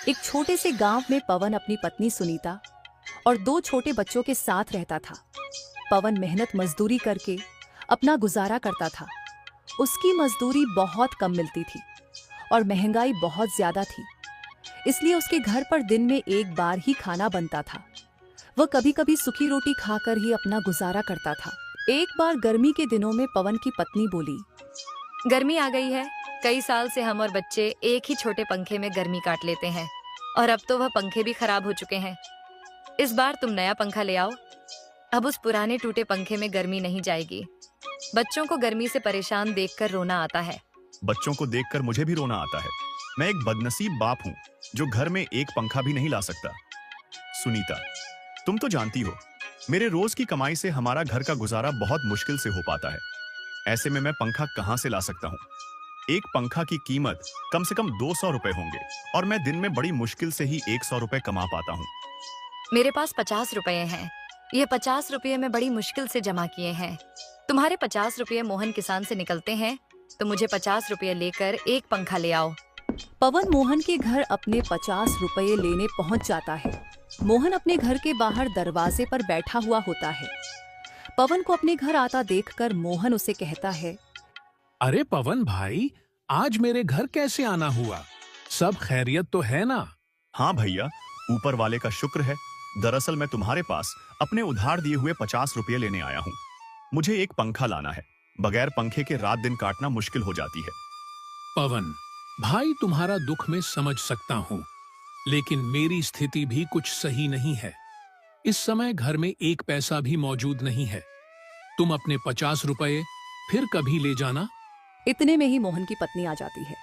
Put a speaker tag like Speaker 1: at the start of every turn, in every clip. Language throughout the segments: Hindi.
Speaker 1: एक छोटे से गांव में पवन अपनी पत्नी सुनीता और दो छोटे बच्चों के साथ रहता था। पवन मेहनत मजदूरी करके अपना गुजारा करता था। उसकी मजदूरी बहुत कम मिलती थी और महंगाई बहुत ज्यादा थी, इसलिए उसके घर पर दिन में एक बार ही खाना बनता था। वह कभी कभी सूखी रोटी खाकर ही अपना गुजारा करता था। एक बार गर्मी के दिनों में पवन की पत्नी बोली,
Speaker 2: गर्मी आ गई है। कई साल से हम और बच्चे एक ही छोटे पंखे में गर्मी काट लेते हैं और अब तो वह पंखे भी खराब हो चुके हैं। इस बार तुम नया पंखा ले आओ। अब उस पुराने टूटे पंखे में गर्मी नहीं जाएगी। बच्चों को गर्मी से परेशान देखकर रोना आता है।
Speaker 3: बच्चों को देखकर मुझे भी रोना आता है। मैं एक बदनसीब बाप हूँ जो घर में एक पंखा भी नहीं ला सकता। सुनीता, तुम तो जानती हो मेरे रोज की कमाई से हमारा घर का गुजारा बहुत मुश्किल से हो पाता है। ऐसे में मैं पंखा कहाँ से ला सकता हूँ? एक पंखा की कीमत कम से कम 200 रुपए होंगे और मैं दिन में बड़ी मुश्किल से ही 100 रुपए कमा पाता हूँ।
Speaker 2: मेरे पास 50 रुपए हैं। ये 50 रुपये मैं बड़ी मुश्किल से जमा किए हैं। तुम्हारे 50 रुपये मोहन किसान से निकलते हैं तो मुझे 50 रुपये लेकर एक पंखा ले आओ।
Speaker 1: पवन मोहन के घर अपने 50 रुपये लेने पहुंच जाता है। मोहन अपने घर के बाहर दरवाजे पर बैठा हुआ होता है। पवन को अपने घर आता देखकर मोहन उसे कहता है,
Speaker 4: अरे पवन भाई, आज मेरे घर कैसे आना हुआ? सब खैरियत तो है ना?
Speaker 3: हाँ भैया, ऊपर वाले का शुक्र है। दरअसल मैं तुम्हारे पास अपने उधार दिए हुए 50 रुपये लेने आया हूँ। मुझे एक पंखा लाना है। बगैर पंखे के रात दिन काटना मुश्किल हो जाती है।
Speaker 4: पवन भाई, तुम्हारा दुख मैं समझ सकता हूँ, लेकिन मेरी स्थिति भी कुछ सही नहीं है। इस समय घर में एक पैसा भी मौजूद नहीं है। तुम अपने 50 रुपये फिर कभी ले जाना।
Speaker 1: इतने में ही मोहन की पत्नी आ जाती है।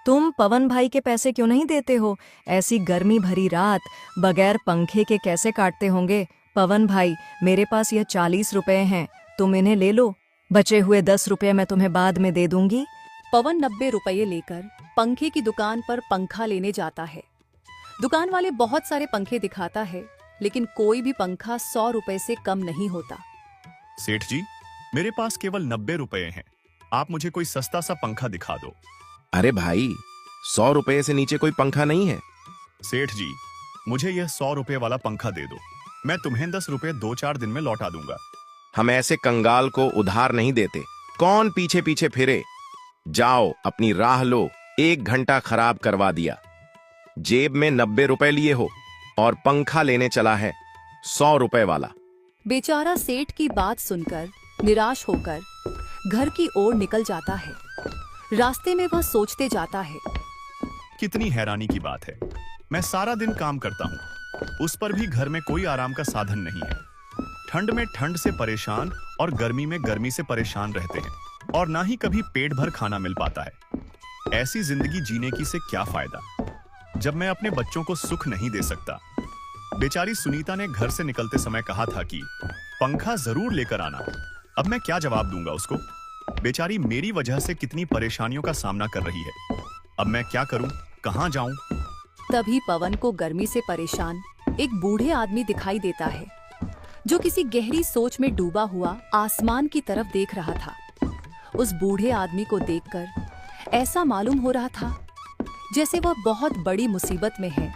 Speaker 5: तुम पवन भाई के पैसे क्यों नहीं देते हो? ऐसी गर्मी भरी रात बगैर पंखे के कैसे काटते होंगे? पवन भाई, मेरे पास यह 40 रुपए हैं, तुम इन्हें ले लो। बचे हुए 10 रुपए मैं तुम्हें बाद में दे दूंगी।
Speaker 1: पवन 90 रुपये लेकर पंखे की दुकान पर पंखा लेने जाता है। दुकान वाले बहुत सारे पंखे दिखाता है, लेकिन कोई भी पंखा 100 रुपए से कम नहीं होता।
Speaker 3: सेठ जी, मेरे पास केवल 90 रुपए हैं। आप मुझे कोई सस्ता सा पंखा दिखा दो।
Speaker 6: अरे भाई, 100 रुपए से नीचे कोई पंखा नहीं है।
Speaker 3: सेठ जी, मुझे यह 100 रुपए वाला पंखा दे दो। मैं तुम्हें 10 रुपए 2-4 दिन में लौटा दूंगा।
Speaker 6: हम ऐसे कंगाल को उधार नहीं देते। कौन पीछे पीछे फिरे? जाओ अपनी राह लो। 1 घंटा खराब करवा दिया। जेब में 90 रुपए लिए हो और पंखा लेने चला है 100 रुपए वाला।
Speaker 1: बेचारा सेठ की बात सुनकर निराश होकर घर की ओर निकल जाता है। रास्ते में वह सोचते जाता है,
Speaker 3: कितनी हैरानी की बात है। मैं सारा दिन काम करता हूँ, उस पर भी घर में कोई आराम का साधन नहीं है। ठंड में ठंड से परेशान और गर्मी में गर्मी से परेशान रहते हैं और ना ही कभी पेट भर खाना मिल पाता है। ऐसी जिंदगी जीने की से क्या फायदा जब मैं अपने बच्चों को सुख नहीं दे सकता। बेचारी सुनीता ने घर से निकलते समय कहा था कि पंखा जरूर लेकर आना। अब मैं क्या जवाब दूंगा उसको? बेचारी मेरी वजह से कितनी परेशानियों का सामना कर रही है। अब मैं क्या करूं, कहां जाऊं?
Speaker 1: तभी पवन को गर्मी से परेशान एक बूढ़े आदमी दिखाई देता है, जो किसी गहरी सोच में डूबा हुआ आसमान की तरफ देख रहा था। उस बूढ़े आदमी को देखकर ऐसा मालूम हो रहा था जैसे वह बहुत बड़ी मुसीबत में है,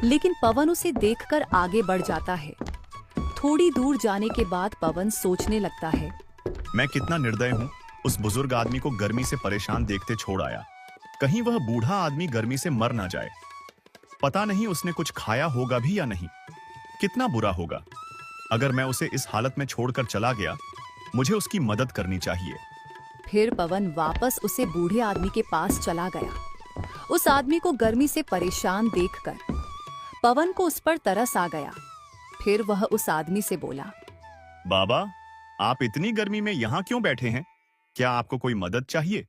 Speaker 1: लेकिन पवन उसे देखकर आगे बढ़ जाता है। थोड़ी दूर जाने के बाद पवन सोचने लगता है,
Speaker 3: मैं कितना निर्दय हूँ। उस बुजुर्ग आदमी को गर्मी से परेशान देखते छोड़ आया। कहीं वह बूढ़ा आदमी गर्मी से मर ना जाए। पता नहीं उसने कुछ खाया होगा भी या नहीं। कितना बुरा होगा अगर मैं उसे इस हालत में छोड़कर चला गया। मुझे उसकी मदद करनी चाहिए।
Speaker 1: फिर पवन वापस उसे बूढ़े आदमी के पास चला गया। उस आदमी को गर्मी से परेशान देखकर पवन को उस पर तरस आ गया। फिर वह उस आदमी से बोला,
Speaker 3: बाबा, आप इतनी गर्मी में यहाँ क्यों बैठे हैं? क्या आपको कोई मदद चाहिए?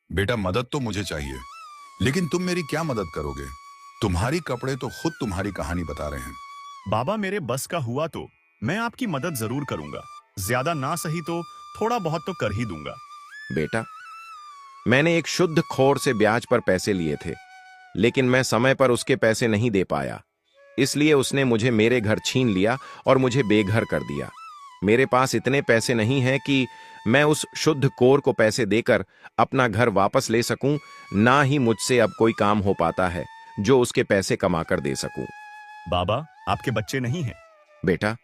Speaker 7: बेटा, मदद तो मुझे चाहिए, लेकिन तुम मेरी क्या मदद करोगे? तुम्हारी कपड़े तो खुद तुम्हारी कहानी बता रहे हैं।
Speaker 3: बाबा, मेरे बस का हुआ तो मैं आपकी मदद जरूर करूंगा। ज्यादा ना सही तो थोड़ा बहुत तो कर ही दूंगा।
Speaker 6: बेटा, मैंने एक शुद्ध खोर से ब्याज पर पैसे लिए थे, लेकिन मैं समय पर उसके पैसे नहीं दे पाया। इसलिए उसने मुझे मेरे घर छीन लिया और मुझे बेघर कर दिया। मेरे पास इतने पैसे नहीं हैं कि मैं उस शुद्ध कोर को पैसे देकर अपना घर वापस ले सकूं। ना ही मुझसे अब कोई काम हो पाता है। जो उसके पैसे कमाकर दे सकूं।
Speaker 3: बाबा, आपके बच्चे नहीं हैं?
Speaker 6: बेटा,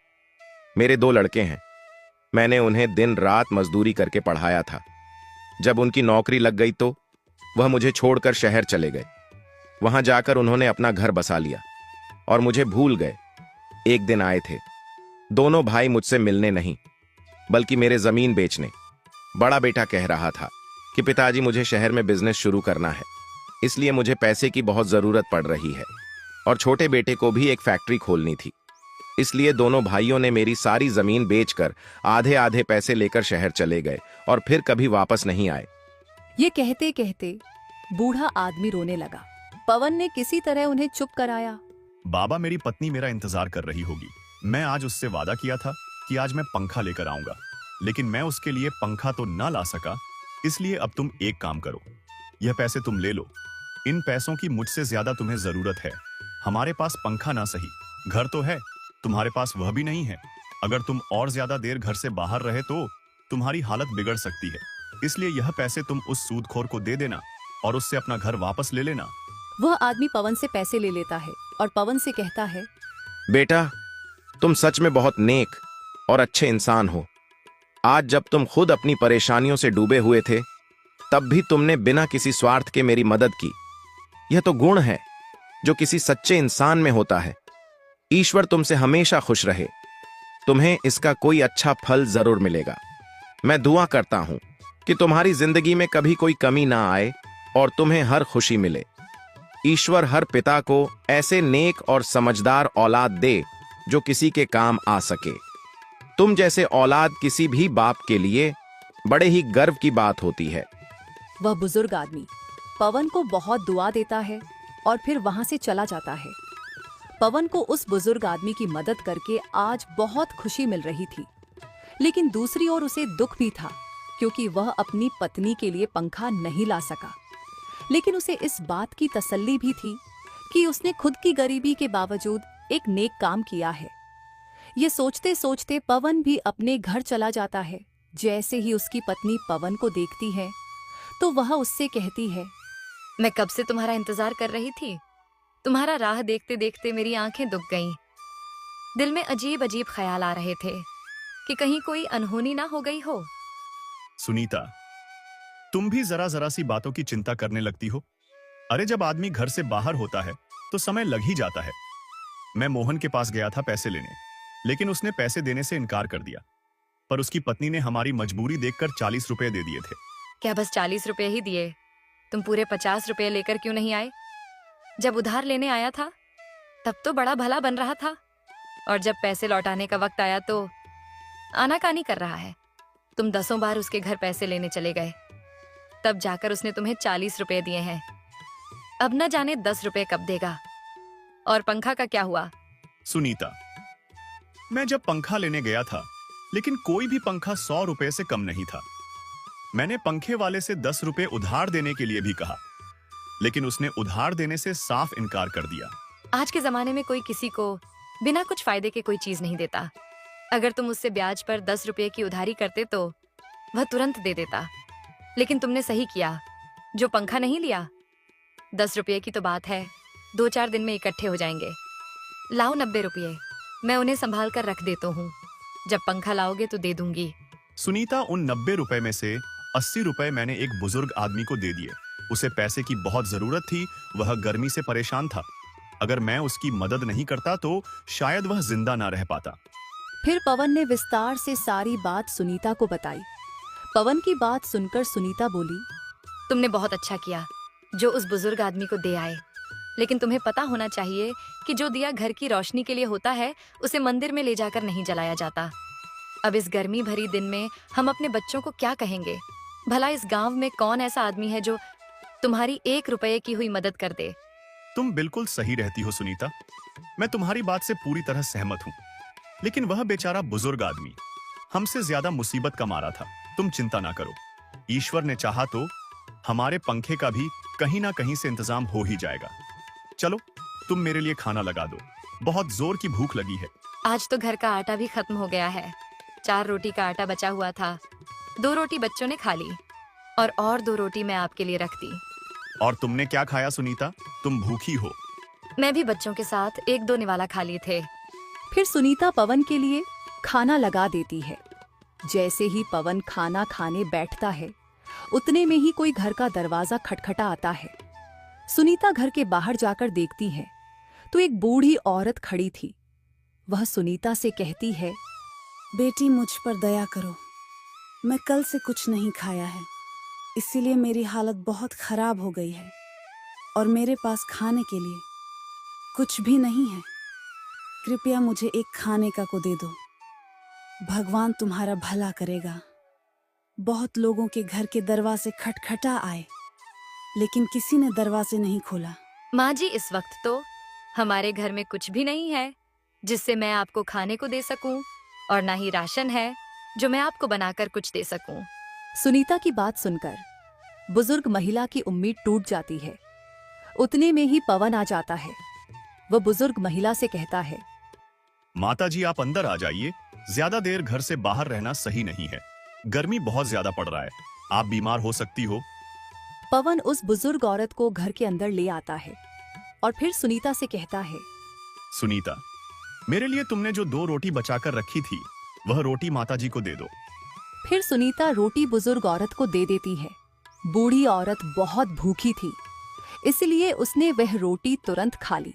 Speaker 6: मेरे 2 लड़के हैं। मैंने उन्हें दिन रात मजदूरी करके पढ़ाया था। जब उनकी नौकरी लग गई तो वह मुझे छोड़कर शहर चले गए। वहां जाकर उन्होंने अपना घर बसा लिया और मुझे भूल गए। एक दिन आए थे दोनों भाई मुझसे मिलने नहीं, बल्कि मेरे जमीन बेचने। बड़ा बेटा कह रहा था कि पिताजी, मुझे शहर में बिजनेस शुरू करना है, इसलिए मुझे पैसे की बहुत जरूरत पड़ रही है। और छोटे बेटे को भी एक फैक्ट्री खोलनी थी, इसलिए दोनों भाइयों ने मेरी सारी जमीन बेचकर आधे आधे पैसे लेकर शहर चले गए और फिर कभी वापस नहीं आए।
Speaker 1: ये कहते कहते बूढ़ा आदमी रोने लगा। पवन ने किसी तरह उन्हें चुप कराया।
Speaker 3: बाबा, मेरी पत्नी मेरा इंतजार कर रही होगी। मैं आज उससे वादा किया था कि आज मैं पंखा लेकर आऊंगा, लेकिन मैं उसके लिए पंखा तो ना ला सका। इसलिए अब तुम एक काम करो, यह पैसे तुम ले लो। इन पैसों की मुझसे ज्यादा तुम्हें जरूरत है। हमारे पास पंखा ना सही, घर तो है, तुम्हारे पास वह भी नहीं है। अगर तुम और ज्यादा देर घर से बाहर रहे तो तुम्हारी हालत बिगड़ सकती है। इसलिए यह पैसे तुम उस सूदखोर को दे देना और उससे अपना घर वापस ले लेना।
Speaker 1: वह आदमी पवन से पैसे ले लेता है और पवन से कहता है,
Speaker 6: बेटा, तुम सच में बहुत नेक और अच्छे इंसान हो। आज जब तुम खुद अपनी परेशानियों से डूबे हुए थे, तब भी तुमने बिना किसी स्वार्थ के मेरी मदद की। यह तो गुण है जो किसी सच्चे इंसान में होता है। ईश्वर तुमसे हमेशा खुश रहे। तुम्हें इसका कोई अच्छा फल जरूर मिलेगा। मैं दुआ करता हूं कि तुम्हारी जिंदगी में कभी कोई कमी ना आए और तुम्हें हर खुशी मिले। ईश्वर हर पिता को ऐसे नेक और समझदार औलाद दे जो किसी के काम आ सके। तुम जैसे औलाद किसी भी बाप के लिए बड़े ही गर्व की बात होती है।
Speaker 1: वह बुजुर्ग आदमी पवन को बहुत दुआ देता है और फिर वहां से चला जाता है। पवन को उस बुजुर्ग आदमी की मदद करके आज बहुत खुशी मिल रही थी, लेकिन दूसरी ओर उसे दुख भी था, क्योंकि वह अपनी पत्नी के लिए पंखा नहीं ला सका। लेकिन उसे इस बात की तसल्ली भी थी कि उसने खुद की गरीबी के बावजूद एक नेक काम किया है। ये सोचते सोचते पवन भी अपने घर चला जाता है। जैसे ही उसकी पत्नी पवन को देखती है तो वह उससे कहती है,
Speaker 2: मैं कब से तुम्हारा इंतजार कर रही थी। तुम्हारा राह देखते देखते मेरी आंखें दुख गईं। दिल में अजीब अजीब ख्याल आ रहे थे कि कहीं कोई अनहोनी ना हो गई हो।
Speaker 3: सुनीता, तुम भी जरा जरा सी बातों की चिंता करने लगती हो। अरे, जब आदमी घर से बाहर होता है तो समय लग ही जाता है। मैं मोहन के पास गया था पैसे लेने, लेकिन उसने पैसे देने से इनकार कर दिया। पर उसकी पत्नी ने हमारी मजबूरी देखकर 40 रुपए दे दिए थे।
Speaker 2: क्या बस 40 रुपए ही दिए? तुम पूरे 50 रुपए लेकर क्यों नहीं आए? जब उधार लेने आया था तब तो बड़ा भला बन रहा था, और जब पैसे लौटाने का वक्त आया तो आनाकानी कर रहा है। तुम 10 बार उसके घर पैसे लेने चले गए, तब जाकर उसने तुम्हें 40 रुपए दिए हैं। अब न जाने 10 रुपए कब देगा। और पंखा का क्या हुआ?
Speaker 3: सुनीता, मैं जब पंखा लेने गया था, लेकिन कोई भी पंखा 100 रुपए से कम नहीं था। मैंने पंखे वाले से 10 रुपए उधार देने के लिए भी कहा, लेकिन उसने उधार देने से साफ इनकार कर दिया।
Speaker 2: आज के जमाने में कोई किसी को बिना कुछ फायदे के कोई चीज नहीं देता। अगर तुम उससे ब्याज पर 10 रुपए की उधारी करते तो वह तुरंत दे देता। लेकिन तुमने सही किया, जो पंखा नहीं लिया। 10 रुपए की तो बात है, 2-4 दिन में इकट्ठे हो जाएंगे। लाओ 90 रुपये, मैं उन्हें संभाल कर रख देता हूँ। जब पंखा लाओगे तो दे दूंगी।
Speaker 3: सुनीता, उन 90 रुपए में से 80 रुपए मैंने एक बुजुर्ग आदमी को दे दिए। उसे पैसे की बहुत जरूरत थी, वह गर्मी से परेशान था। अगर मैं उसकी मदद नहीं करता तो शायद वह जिंदा ना रह पाता।
Speaker 1: फिर पवन ने विस्तार से सारी बात सुनीता को बताई। पवन की बात सुनकर सुनीता बोली,
Speaker 2: तुमने बहुत अच्छा किया जो उस बुजुर्ग आदमी को दे आए, लेकिन तुम्हें पता होना चाहिए कि जो दिया घर की रोशनी के लिए होता है, उसे मंदिर में ले जाकर नहीं जलाया जाता। अब इस गर्मी भरी दिन में हम अपने बच्चों को क्या कहेंगे? भला इस गांव में कौन ऐसा आदमी है जो तुम्हारी 1 रुपये की हुई मदद कर दे?
Speaker 3: तुम बिल्कुल सही रहती हो सुनीता, मैं तुम्हारी बात से पूरी तरह सहमत हूँ। लेकिन वह बेचारा बुजुर्ग आदमी हमसे ज्यादा मुसीबत का मारा था। तुम चिंता ना करो, ईश्वर ने चाहा तो हमारे पंखे का भी कहीं ना कहीं से इंतजाम हो ही जाएगा। चलो, तुम मेरे लिए खाना लगा दो, बहुत जोर की भूख लगी है।
Speaker 2: आज तो घर का आटा भी खत्म हो गया है। 4 रोटी का आटा बचा हुआ था, 2 रोटी बच्चों ने खा ली और 2 रोटी मैं आपके लिए रख दी।
Speaker 3: और तुमने क्या खाया सुनीता? तुम भूखी हो।
Speaker 2: मैं भी बच्चों के साथ 1-2 निवाला खा लिए थे।
Speaker 1: फिर सुनीता पवन के लिए खाना लगा देती है। जैसे ही पवन खाना खाने बैठता है, उतने में ही कोई घर का दरवाजा खटखटा आता है। सुनीता घर के बाहर जाकर देखती है तो एक बूढ़ी औरत खड़ी थी। वह सुनीता से कहती है,
Speaker 8: बेटी मुझ पर दया करो। मैं कल से कुछ नहीं खाया है, इसीलिए मेरी हालत बहुत खराब हो गई है और मेरे पास खाने के लिए कुछ भी नहीं है। कृपया मुझे एक खाने का को दे दो। भगवान तुम्हारा भला करेगा। बहुत लोगों के घर के दरवाजे खटखटा आए, लेकिन किसी ने दरवाजे नहीं खोला।
Speaker 2: माँ जी, इस वक्त तो हमारे घर में कुछ भी नहीं है जिससे मैं आपको खाने को दे सकूं, और ना ही राशन है जो मैं आपको बनाकर कुछ दे सकूं।
Speaker 1: सुनीता की बात सुनकर बुजुर्ग महिला की उम्मीद टूट जाती है। उतने में ही पवन आ जाता है। वह बुजुर्ग महिला से कहता है,
Speaker 3: माता जी आप अंदर आ जाइए, ज्यादा देर घर से बाहर रहना सही नहीं है। गर्मी बहुत ज्यादा पड़ रहा है, आप बीमार हो सकती हो।
Speaker 1: पवन उस बुजुर्ग औरत को घर के अंदर ले आता है और फिर सुनीता से कहता है,
Speaker 3: सुनीता, मेरे लिए तुमने जो 2 रोटी बचाकर रखी थी, वह रोटी माता जी को दे दो।
Speaker 1: फिर सुनीता रोटी बुजुर्ग औरत को दे देती है। बूढ़ी औरत बहुत भूखी थी, इसलिए उसने वह रोटी तुरंत खा ली।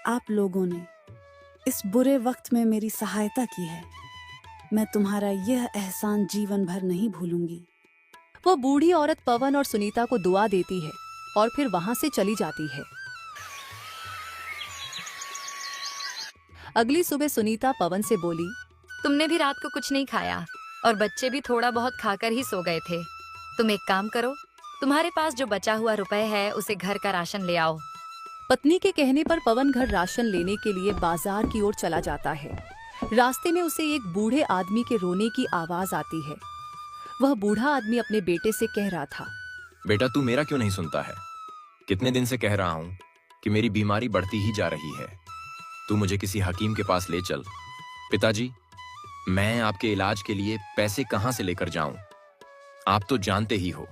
Speaker 8: आप लोगों ने इस बुरे वक्त में मेरी सहायता की है। मैं तुम्हारा यह एहसान जीवन भर नहीं भूलूंगी।
Speaker 1: वह बूढ़ी औरत पवन और सुनीता को दुआ देती है और फिर वहां से चली जाती है। अगली सुबह सुनीता पवन से बोली,
Speaker 2: तुमने भी रात को कुछ नहीं खाया और बच्चे भी थोड़ा बहुत खाकर ही सो गए थे। तुम एक काम करो, तुम्हारे पास जो बचा हुआ रुपए है उसे घर का राशन ले आओ।
Speaker 1: पत्नी के कहने पर पवन घर राशन लेने के लिए बाजार की ओर चला जाता है। रास्ते में उसे एक बूढ़े आदमी के रोने की आवाज आती है। वह बूढ़ा आदमी अपने बेटे से कह रहा था,
Speaker 6: बेटा तू मेरा क्यों नहीं सुनता है? कितने दिन से कह रहा हूं कि मेरी बीमारी बढ़ती ही जा रही है। तू मुझे किसी हकीम के पास ले चल। पिताजी, मैं आपके इलाज के लिए पैसे कहां से लेकर जाऊं? आप तो जानते ही हो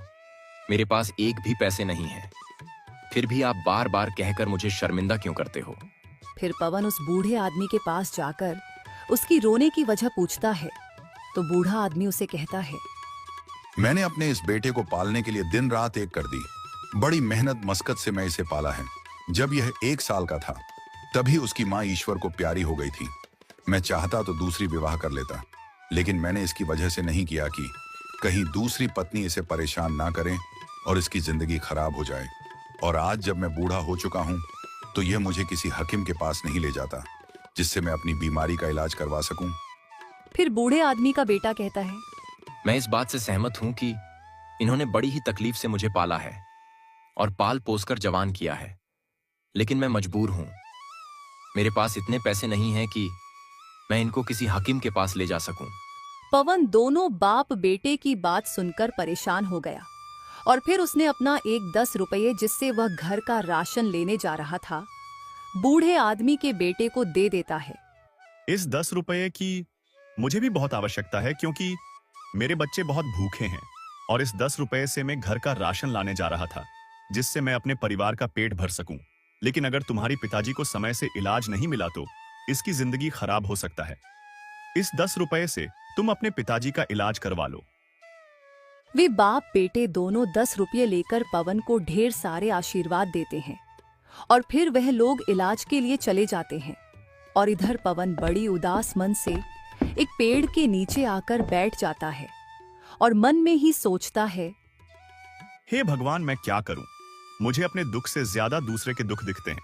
Speaker 6: मेरे पास एक भी पैसे नहीं है। फिर भी आप बार बार कहकर मुझे शर्मिंदा क्यों करते हो?
Speaker 1: फिर पवन उस बूढ़े आदमी के पास जाकर उसकी रोने की वजह पूछता है तो बूढ़ा आदमी उसे कहता है,
Speaker 7: मैंने अपने इस बेटे को पालने के लिए दिन रात एक कर दी। बड़ी मेहनत मशक्कत से मैं इसे पाला है। जब यह 1 साल का था तभी उसकी माँ ईश्वर को प्यारी हो गई थी। मैं चाहता तो दूसरी विवाह कर लेता, लेकिन मैंने इसकी वजह से नहीं किया कि कहीं दूसरी पत्नी इसे परेशान ना करें और इसकी जिंदगी खराब हो जाए। और आज जब मैं बूढ़ा हो चुका हूं तो यह मुझे किसी हकीम के पास नहीं ले जाता जिससे मैं अपनी बीमारी का इलाज करवा सकूं।
Speaker 1: फिर बूढ़े आदमी का बेटा कहता है,
Speaker 6: मैं इस बात से सहमत हूं कि इन्होंने बड़ी ही तकलीफ से मुझे पाला है और पाल पोसकर जवान किया है, लेकिन मैं मजबूर हूं। मेरे पास इतने पैसे नहीं हैं कि मैं इनको किसी हकीम के पास ले जा सकूं।
Speaker 1: पवन दोनों बाप बेटे की बात सुनकर परेशान हो गया और फिर उसने अपना एक 10 रुपये जिससे वह घर का राशन लेने जा रहा था, बूढ़े आदमी के बेटे को दे देता है।
Speaker 3: इस 10 रुपये की मुझे भी बहुत आवश्यकता है, क्योंकि मेरे बच्चे बहुत भूखे हैं और इस 10 रुपये से मैं घर का राशन लाने जा रहा था जिससे मैं अपने परिवार का पेट भर सकूं। लेकिन अगर तुम्हारी पिताजी को समय से इलाज नहीं मिला तो इसकी जिंदगी खराब हो सकता है। इस 10 रुपये से तुम अपने पिताजी का इलाज करवा लो।
Speaker 1: वे बाप बेटे दोनों 10 रुपये लेकर पवन को ढेर सारे आशीर्वाद देते हैं और फिर वह लोग इलाज के लिए चले जाते हैं। और इधर पवन बड़ी उदास मन से एक पेड़ के नीचे आकर बैठ जाता है और मन में ही सोचता है,
Speaker 3: हे भगवान, मैं क्या करूं? मुझे अपने दुख से ज्यादा दूसरे के दुख दिखते हैं।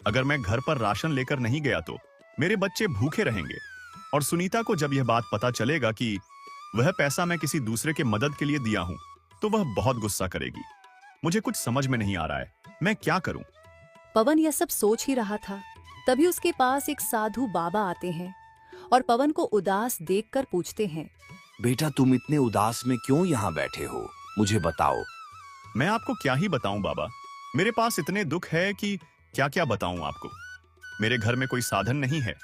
Speaker 3: अगर मैं घर पर राशन लेकर नहीं गया तो मेरे बच्चे भूखे रहेंगे और सुनीता को जब यह बात पता चलेगा कि वह पैसा मैं किसी दूसरे के मदद के लिए दिया हूं तो वह बहुत गुस्सा करेगी। मुझे कुछ समझ में नहीं आ रहा है, मैं क्या करूं?
Speaker 1: पवन यह सब सोच ही रहा था, तभी उसके पास एक साधु बाबा आते हैं और पवन को उदास देखकर पूछते हैं,
Speaker 9: बेटा तुम इतने उदास में क्यों यहाँ बैठे हो? मुझे बताओ।
Speaker 3: मैं आपको क्या ही बताऊं बाबा, मेरे पास इतने दुख है कि क्या क्या बताऊं आपको। मेरे घर में कोई साधन नहीं है,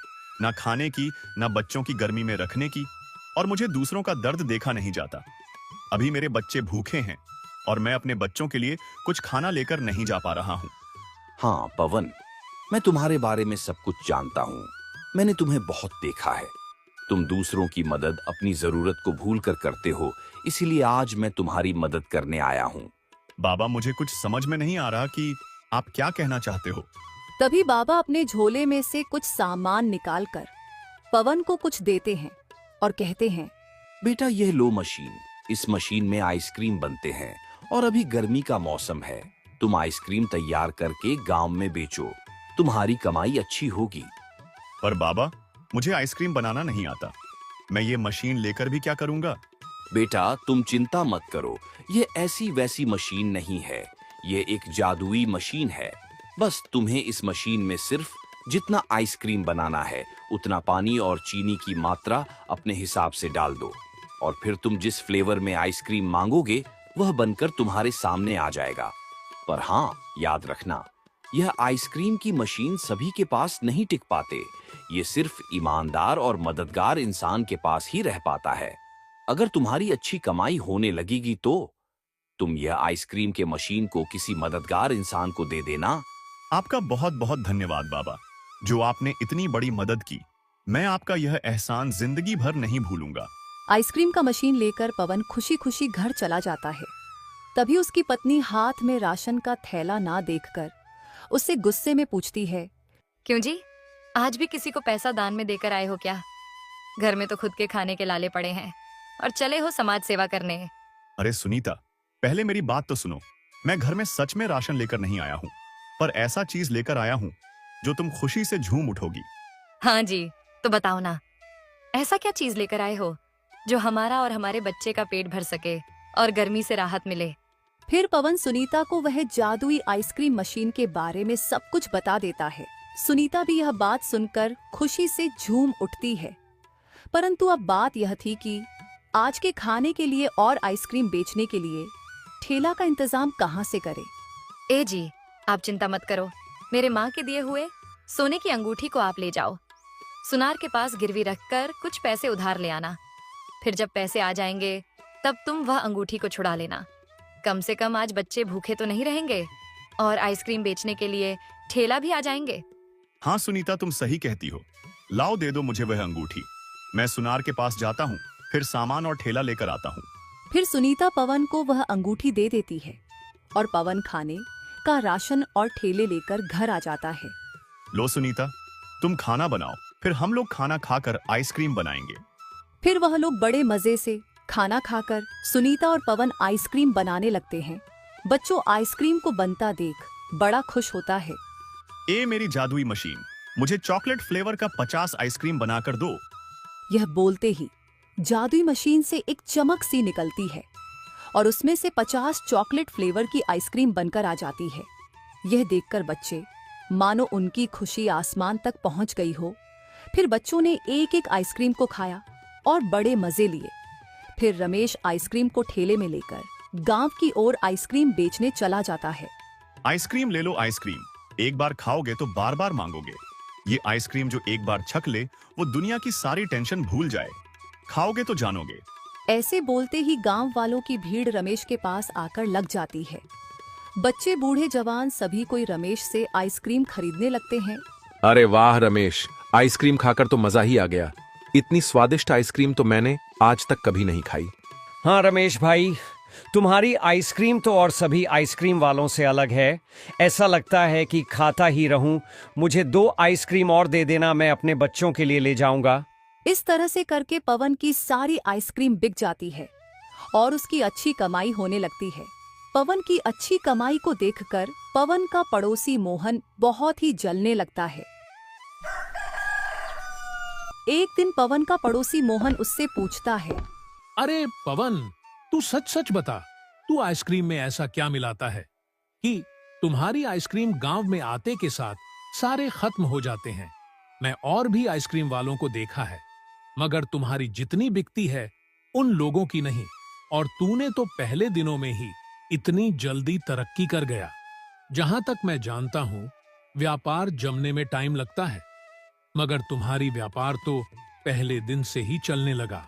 Speaker 3: ना खाने की, ना बच्चों की गर्मी में रखने की, और मुझे दूसरों का दर्द देखा नहीं जाता। अभी मेरे बच्चे भूखे हैं और मैं अपने बच्चों के लिए कुछ खाना लेकर नहीं जा पा रहा हूं।
Speaker 9: हाँ पवन, मैं तुम्हारे बारे में सब कुछ जानता हूँ। मैंने तुम्हें बहुत देखा है। तुम दूसरों की मदद अपनी जरूरत को भूल कर करते हो, इसीलिए आज मैं तुम्हारी मदद करने आया हूँ।
Speaker 3: बाबा, मुझे कुछ समझ में नहीं आ रहा कि आप क्या कहना चाहते हो।
Speaker 1: तभी बाबा अपने झोले में से कुछ सामान निकालकर पवन को कुछ देते हैं और कहते हैं,
Speaker 9: बेटा, यह लो मशीन। इस मशीन में आइसक्रीम बनते हैं और अभी गर्मी का मौसम है। तुम आइसक्रीम तैयार करके गांव में बेचो, तुम्हारी कमाई अच्छी होगी।
Speaker 3: पर बाबा, मुझे आइसक्रीम बनाना नहीं आता। मैं ये मशीन लेकर भी क्या करूंगा।
Speaker 9: बेटा, तुम चिंता मत करो। ये ऐसी वैसी मशीन नहीं है, ये एक जादुई मशीन है। बस तुम्हें इस मशीन में सिर्फ जितना आइसक्रीम बनाना है उतना पानी और चीनी की मात्रा अपने हिसाब से डाल दो, और फिर तुम जिस फ्लेवर में आइसक्रीम मांगोगे वह बनकर तुम्हारे सामने आ जाएगा। पर हाँ, याद रखना, यह आइसक्रीम की मशीन सभी के पास नहीं टिक पाते। ये सिर्फ ईमानदार और मददगार इंसान के पास ही रह पाता है। अगर तुम्हारी अच्छी कमाई होने लगेगी तो तुम यह आइसक्रीम के मशीन को किसी मददगार इंसान को दे देना।
Speaker 3: आपका बहुत बहुत धन्यवाद बाबा, जो आपने इतनी बड़ी मदद की। मैं आपका यह एहसान जिंदगी भर नहीं भूलूंगा।
Speaker 1: आइसक्रीम का मशीन लेकर पवन खुशी खुशी घर चला जाता है। तभी उसकी पत्नी हाथ में राशन का थैला ना देखकर उससे गुस्से में पूछती है,
Speaker 2: क्यों जी, आज भी किसी को पैसा दान में देकर आए हो क्या? घर में तो खुद के खाने के लाले पड़े हैं और चले हो समाज सेवा करने।
Speaker 3: अरे सुनीता, पहले मेरी बात तो सुनो। मैं घर में सच में राशन लेकर नहीं आया हूँ, पर ऐसा चीज लेकर आया हूँ जो तुम खुशी से झूम उठोगी।
Speaker 2: हाँ जी, तो बताओ ना, ऐसा क्या चीज लेकर आए हो जो हमारा और हमारे बच्चे का पेट भर सके और गर्मी से राहत मिले।
Speaker 1: फिर पवन सुनीता को वह जादुई आइसक्रीम मशीन के बारे में सब कुछ बता देता है। सुनीता भी यह बात सुनकर खुशी से झूम उठती है। परंतु अब बात यह थी कि आज के खाने के लिए और आइसक्रीम बेचने के लिए ठेला का इंतजाम कहाँ से करे।
Speaker 2: ए जी, आप चिंता मत करो। मेरे माँ के दिए हुए सोने की अंगूठी को आप ले जाओ। सुनार के पास गिरवी रखकर कुछ पैसे उधार ले आना। फिर जब पैसे आ जाएंगे तब तुम वह अंगूठी को छुड़ा लेना। कम से कम आज बच्चे भूखे तो नहीं रहेंगे और आइसक्रीम बेचने के लिए ठेला भी आ जाएंगे।
Speaker 3: हाँ सुनीता, तुम सही कहती हो। लाओ, दे दो मुझे वह अंगूठी। मैं सुनार के पास जाता हूँ, फिर सामान और ठेला लेकर आता हूँ।
Speaker 1: फिर सुनीता पवन को वह अंगूठी दे देती है और पवन खाने का राशन और ठेले लेकर घर आ जाता है।
Speaker 3: लो सुनीता, तुम खाना बनाओ, फिर हम लोग खाना खाकर आइसक्रीम बनाएंगे।
Speaker 1: फिर वह लोग बड़े मजे से खाना खाकर सुनीता और पवन आइसक्रीम बनाने लगते हैं। बच्चों आइसक्रीम को बनता देख बड़ा खुश होता है।
Speaker 3: ए मेरी जादुई मशीन, मुझे चॉकलेट फ्लेवर का 50 आइसक्रीम बनाकर दो।
Speaker 1: यह बोलते ही जादुई मशीन से एक चमक सी निकलती है और उसमें से 50 चॉकलेट फ्लेवर की आइसक्रीम बनकर आ जाती है। यह देखकर बच्चे मानो उनकी खुशी आसमान तक पहुंच गई हो। फिर बच्चों ने एक एक आइसक्रीम को खाया और बड़े मजे लिए। फिर रमेश आइसक्रीम को ठेले में लेकर गांव की ओर आइसक्रीम बेचने चला जाता है।
Speaker 3: आइसक्रीम ले लो आइसक्रीम, एक बार खाओगे तो बार बार मांगोगे। ये आइसक्रीम जो एक बार छक ले वो दुनिया की सारी टेंशन भूल जाए। खाओगे तो जानोगे।
Speaker 1: ऐसे बोलते ही गांव वालों की भीड़ रमेश के पास आकर लग जाती है। बच्चे बूढ़े जवान सभी कोई रमेश से आइसक्रीम खरीदने लगते हैं।
Speaker 6: अरे वाह रमेश, आइसक्रीम खाकर तो मजा ही आ गया। इतनी स्वादिष्ट आइसक्रीम तो मैंने आज तक कभी नहीं खाई।
Speaker 10: हाँ रमेश भाई, तुम्हारी आइसक्रीम तो और सभी आइसक्रीम वालों से अलग है। ऐसा लगता है कि खाता ही रहूं। मुझे 2 आइसक्रीम और दे देना, मैं अपने बच्चों के लिए ले जाऊंगा।
Speaker 1: इस तरह से करके पवन की सारी आइसक्रीम बिक जाती है और उसकी अच्छी कमाई होने लगती है। पवन की अच्छी कमाई को देखकर पवन का पड़ोसी मोहन बहुत ही जलने लगता है। एक दिन पवन का पड़ोसी मोहन उससे पूछता है,
Speaker 4: अरे पवन, तू सच सच बता, तू आइसक्रीम में ऐसा क्या मिलाता है कि तुम्हारी आइसक्रीम गांव में आते के साथ सारे खत्म हो जाते हैं। मैं और भी आइसक्रीम वालों को देखा है, मगर तुम्हारी जितनी बिकती है उन लोगों की नहीं। और तूने तो पहले दिनों में ही इतनी जल्दी तरक्की कर गया। जहां तक मैं जानता हूं, व्यापार जमने में टाइम लगता है, मगर तुम्हारी व्यापार तो पहले दिन से ही चलने लगा।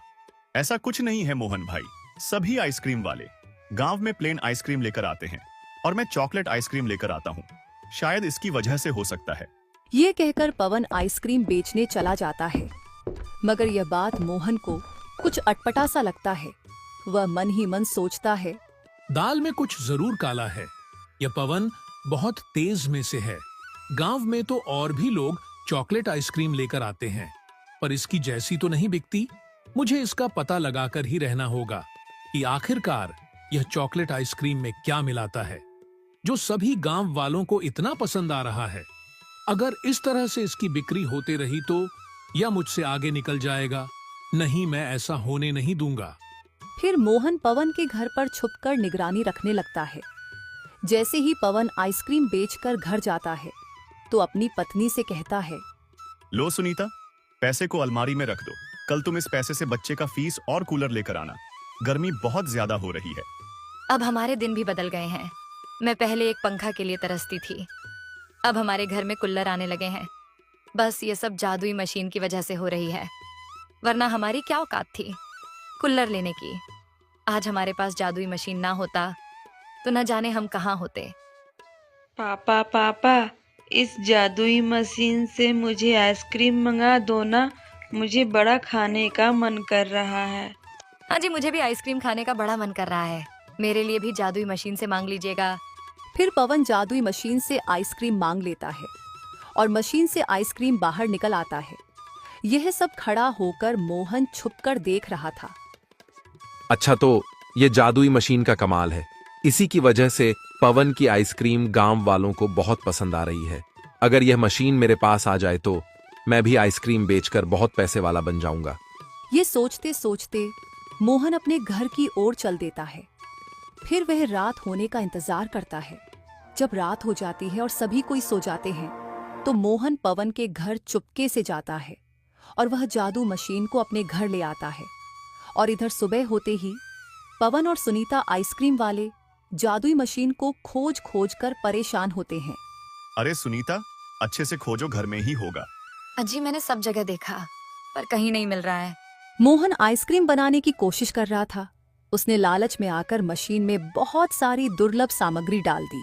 Speaker 3: ऐसा कुछ नहीं है मोहन भाई। सभी आइसक्रीम वाले गांव में प्लेन आइसक्रीम लेकर आते हैं और मैं चॉकलेट आइसक्रीम लेकर आता हूँ। शायद इसकी वजह से हो सकता है।
Speaker 1: ये कहकर पवन आइसक्रीम बेचने चला जाता है, मगर यह बात मोहन को कुछ अटपटा सा लगता है। वह मन ही मन सोचता है,
Speaker 4: दाल में कुछ जरूर काला है। यह पवन बहुत तेज में से है। गांव में तो और भी लोग चॉकलेट आइसक्रीम लेकर आते हैं, पर इसकी जैसी तो नहीं बिकती। मुझे इसका पता लगाकर ही रहना होगा कि आखिरकार यह चॉकलेट आइसक्रीम में क्या मिलाता है जो सभी गांव वालों को इतना पसंद आ रहा है। अगर इस तरह से इसकी बिक्री होते रही तो यह मुझसे आगे निकल जाएगा। नहीं, मैं ऐसा होने नहीं दूंगा।
Speaker 1: फिर मोहन पवन के घर पर छुपकर निगरानी रखने लगता है। जैसे ही पवन आइसक्रीम बेचकर घर जाता है तो अपनी पत्नी से कहता है,
Speaker 3: लो सुनीता, पैसे को अलमारी में रख दो। कल तुम इस पैसे से बच्चे का फीस और कूलर लेकर आना। गर्मी बहुत ज्यादा हो रही है।
Speaker 2: अब हमारे दिन भी बदल गए हैं। मैं पहले एक पंखा के लिए तरसती थी, अब हमारे घर में कूलर आने लगे हैं। बस ये सब जादुई मशीन की वजह से हो रही है, वरना हमारी क्या औकात थी कूलर लेने की। आज हमारे पास जादुई मशीन ना होता तो न जाने हम कहाँ होते।
Speaker 11: पापा पापा, इस जादुई मशीन से मुझे आइसक्रीम मंगा दो ना, मुझे बड़ा खाने का मन कर रहा है।
Speaker 2: हाँ जी, मुझे भी आइसक्रीम खाने का बड़ा मन कर रहा है। मेरे लिए भी जादुई मशीन से मांग लीजिएगा।
Speaker 1: फिर पवन जादुई मशीन से आइसक्रीम मांग लेता है और मशीन से आइसक्रीम बाहर निकल आता है। यह सब खड़ा होकर मोहन छुपकर देख रहा था।
Speaker 6: अच्छा, तो ये जादुई मशीन का कमाल है। इसी की वजह से पवन की आइसक्रीम गांव वालों को बहुत पसंद आ रही है। अगर यह मशीन मेरे पास आ जाए तो मैं भी आइसक्रीम बेचकर बहुत पैसे वाला बन जाऊंगा।
Speaker 1: ये सोचते सोचते मोहन अपने घर की ओर चल देता है। फिर वह रात होने का इंतजार करता है। जब रात हो जाती है और सभी कोई सो जाते हैं तो मोहन पवन के घर चुपके से जाता है और वह जादू मशीन को अपने घर ले आता है। और इधर सुबह होते ही पवन और सुनीता आइसक्रीम वाले जादुई मशीन को खोज खोज कर परेशान होते हैं।
Speaker 3: अरे सुनीता, अच्छे से खोजो, घर में ही होगा।
Speaker 2: अजी, मैंने सब जगह देखा पर कहीं नहीं मिल रहा है।
Speaker 1: मोहन आइसक्रीम बनाने की कोशिश कर रहा था। उसने लालच में आकर मशीन में बहुत सारी दुर्लभ सामग्री डाल दी।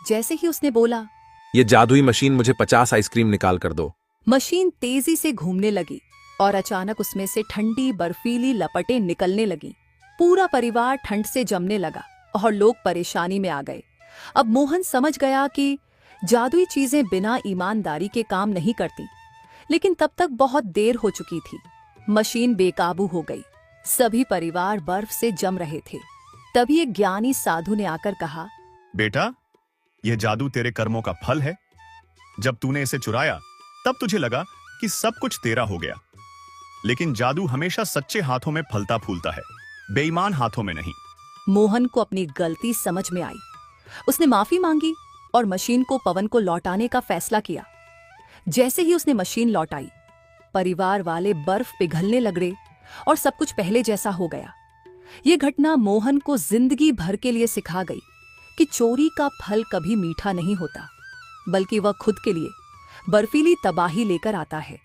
Speaker 1: जैसे ही उसने बोला,
Speaker 6: ये जादुई मशीन मुझे 50 आइसक्रीम निकाल कर दो,
Speaker 1: मशीन तेजी से घूमने लगी और अचानक उसमें से ठंडी बर्फीली लपटें निकलने लगीं। पूरा परिवार ठंड से जमने लगा और लोग परेशानी में आ गए। अब मोहन समझ गया कि जादुई चीजें बिना ईमानदारी के काम नहीं करती, लेकिन तब तक बहुत देर हो चुकी थी। मशीन बेकाबू हो गई। सभी परिवार बर्फ से जम रहे थे। तभी एक ज्ञानी साधु ने आकर कहा,
Speaker 3: बेटा, यह जादू तेरे कर्मों का फल है। जब तूने इसे चुराया तब तुझे लगा कि सब कुछ तेरा हो गया, लेकिन जादू हमेशा सच्चे हाथों में फलता फूलता है, बेईमान हाथों में नहीं।
Speaker 1: मोहन को अपनी गलती समझ में आई। उसने माफी मांगी और मशीन को पवन को लौटाने का फैसला किया। जैसे ही उसने मशीन लौटाई, परिवार वाले बर्फ पिघलने लगे और सब कुछ पहले जैसा हो गया। ये घटना मोहन को जिंदगी भर के लिए सिखा गई कि चोरी का फल कभी मीठा नहीं होता, बल्कि वह खुद के लिए बर्फीली तबाही लेकर आता है।